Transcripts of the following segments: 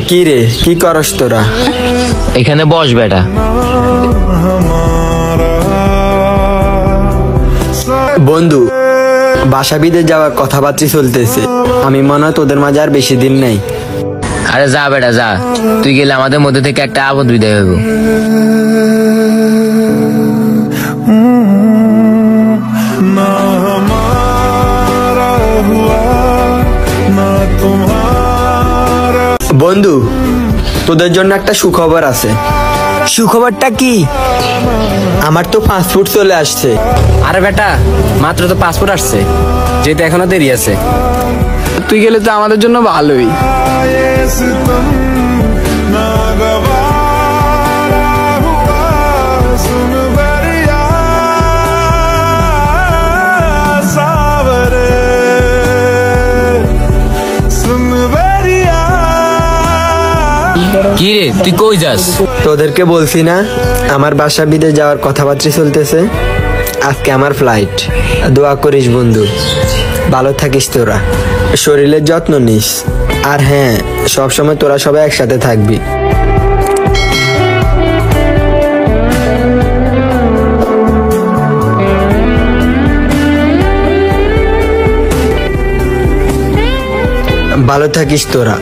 কি রে, কি করস তোরা? এখানে বস বেটা। বন্ধু, বাসা বিদেশ যাওয়ার কথাবার্তা চলতেছে। আমি মনে হয় তোদের মাঝে আর বেশি দিন নেই। আরে যা বেটা যা, তুই গেলে আমাদের মধ্যে থেকে একটা আপদ বিদায় হইব। বন্ধু, তোদের জন্য একটা সুখবর আছে। সুখবরটা কি? আমার তো পাসপোর্ট চলে আসছে। আরে বেটা, মাত্র তো পাসপোর্ট আসছে, যেতে এখনো দেরি আছে। তুই গেলে তো আমাদের জন্য ভালোই। কি রে, তুই কই যাস? তোদেরকে বলছি না আমার বাসা বিদেশ যাওয়ার কথাবার্তা চলতেছে। আজকে আমার ফ্লাইট। দোয়া করিস বন্ধু, ভালো থাকিস তোরা, শরীরের যত্ন নিস। আর হ্যাঁ, সবসময় তোরা সবাই একসাথে থাকবি। ভালো থাকিস তোরা।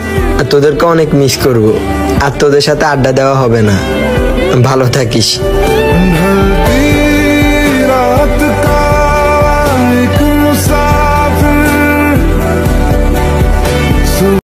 তোদেরকে অনেক মিস করব, আর তোদের সাথে আড্ডা দেওয়া হবে না। ভালো থাকিস।